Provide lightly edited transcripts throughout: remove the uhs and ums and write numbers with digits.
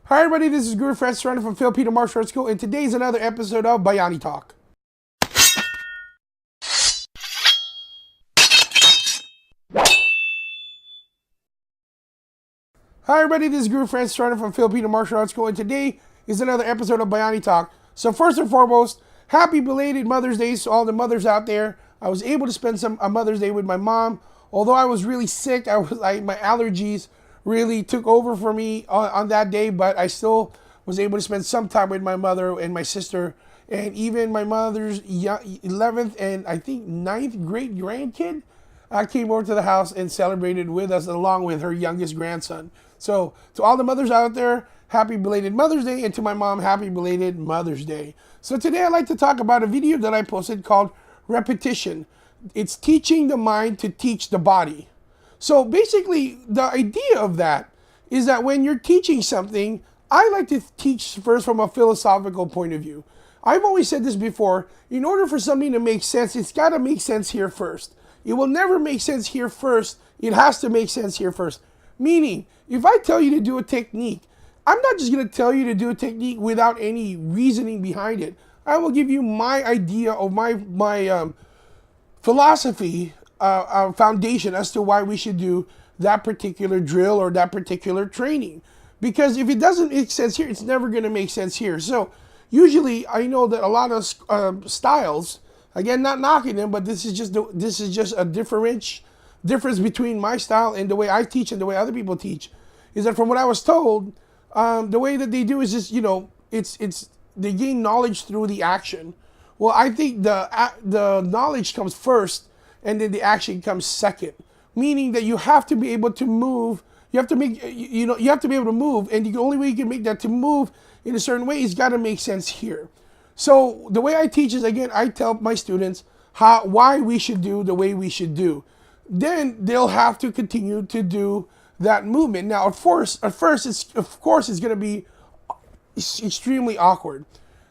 Hi everybody, this is Guru Fred Serrano from Filipino Martial Arts School, and today is another episode of Bayani Talk. Hi everybody, this is Guru Fred Serrano from Filipino Martial Arts School, and today is another episode of Bayani Talk. So first and foremost, happy belated Mother's Day to all the mothers out there. I was able to spend a Mother's Day with my mom. Although I was really sick, my allergies really took over for me on that day, but I still was able to spend some time with my mother and my sister, and even my mother's 11th and I think 9th great grandkid came over to the house and celebrated with us along with her youngest grandson. So to all the mothers out there, happy belated Mother's Day, and to my mom, happy belated Mother's Day. So today I'd like to talk about a video that I posted called Repetition. It's teaching the mind to teach the body. So basically, the idea of that is that when you're teaching something, I like to teach first from a philosophical point of view. I've always said this before, in order for something to make sense, it's got to make sense here first. It will never make sense here first. It has to make sense here first. Meaning, if I tell you to do a technique, I'm not just going to tell you to do a technique without any reasoning behind it. I will give you my idea of my philosophy, foundation as to why we should do that particular drill or that particular training. Because if it doesn't make sense here, it's never going to make sense here. So usually I know that a lot of styles, again, not knocking them, but this is just a difference between my style and the way I teach and the way other people teach, is that from what I was told, the way that they do is just, it's they gain knowledge through the action. Well, I think the knowledge comes first, and then the action comes second. Meaning that you have to be able to move. You have to you have to be able to move, and the only way you can make that to move in a certain way is got to make sense here. So the way I teach is, again, I tell my students why we should do the way we should do. Then they'll have to continue to do that movement. Now, at first, it's going to be extremely awkward.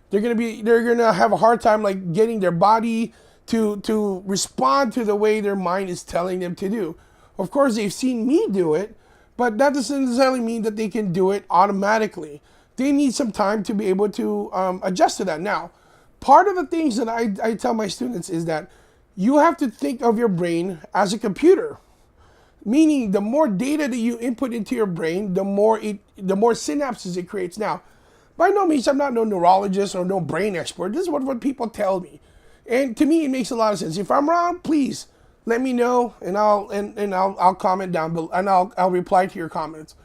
They're gonna have a hard time like getting their body to respond to the way their mind is telling them to do. Of course, they've seen me do it, but that doesn't necessarily mean that they can do it automatically. They need some time to be able to adjust to that. Now, part of the things that I tell my students is that you have to think of your brain as a computer. Meaning, the more data that you input into your brain, the more synapses it creates. Now, by no means, I'm not no neurologist or no brain expert. This is what people tell me. And to me, it makes a lot of sense. If I'm wrong, please let me know, and I'll comment down below, and I'll reply to your comments.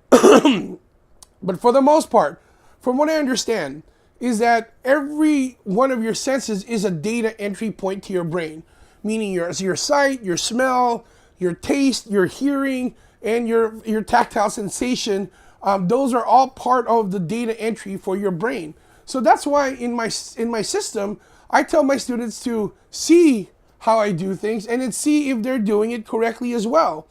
But for the most part, from what I understand, is that every one of your senses is a data entry point to your brain. Meaning your sight, your smell, your taste, your hearing, and your tactile sensation. Those are all part of the data entry for your brain. So that's why in my system, I tell my students to see how I do things and then see if they're doing it correctly as well.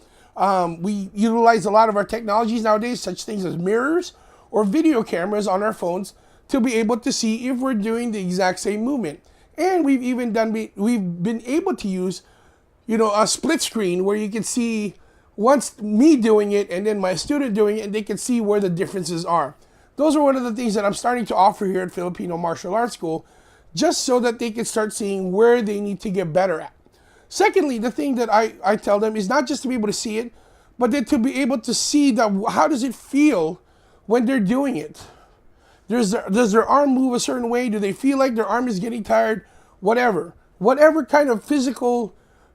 We utilize a lot of our technologies nowadays, such things as mirrors or video cameras on our phones, to be able to see if we're doing the exact same movement. And we've been able to use, a split screen where you can see once me doing it and then my student doing it, and they can see where the differences are. Those are one of the things that I'm starting to offer here at Filipino Martial Arts School, just so that they can start seeing where they need to get better at. Secondly, the thing that I tell them is not just to be able to see it, but then to be able to see that how does it feel when they're doing it. Does their arm move a certain way? Do they feel like their arm is getting tired? Whatever kind of physical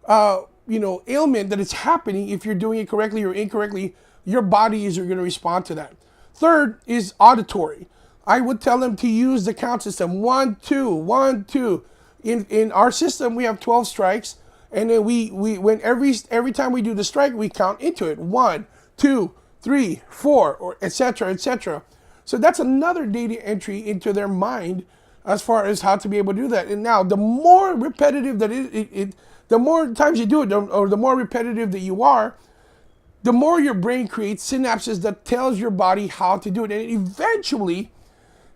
ailment that is happening, if you're doing it correctly or incorrectly, your body is going to respond to that. Third is auditory. I would tell them to use the count system. 1, 2, 1, 2. In our system, we have 12 strikes, and then when every time we do the strike, we count into it. 1, 2, 3, 4, or etc., etc. So that's another data entry into their mind as far as how to be able to do that. And now, the more repetitive that the more times you do it, or the more repetitive that you are, the more your brain creates synapses that tells your body how to do it. And eventually,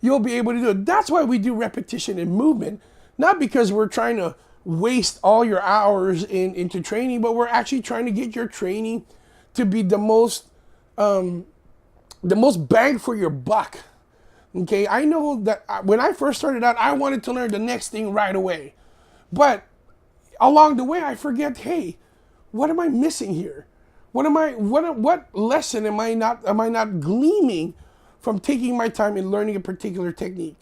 you'll be able to do it. That's why we do repetition and movement. Not because we're trying to waste all your hours into training, but we're actually trying to get your training to be the most the most bang for your buck. Okay, I know that when I first started out, I wanted to learn the next thing right away. But along the way, I forget, hey, what am I missing here? What lesson am I not gleaming from taking my time in learning a particular technique?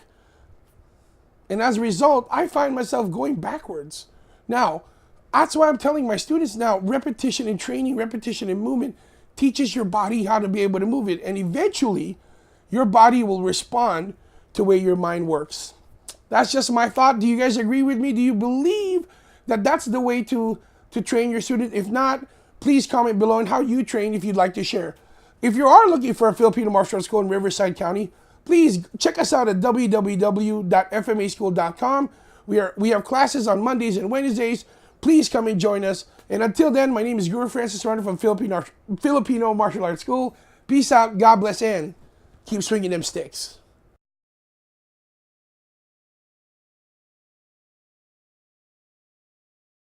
And as a result, I find myself going backwards. Now, that's why I'm telling my students now, repetition and training, repetition and movement teaches your body how to be able to move it. And eventually, your body will respond to the way your mind works. That's just my thought. Do you guys agree with me? Do you believe that that's the way to train your students? If not, please comment below on how you train if you'd like to share. If you are looking for a Filipino martial arts school in Riverside County, please check us out at www.fmaschool.com. We have classes on Mondays and Wednesdays. Please come and join us. And until then, my name is Guru Francis Serrano from Filipino Martial Arts School. Peace out, God bless, and keep swinging them sticks.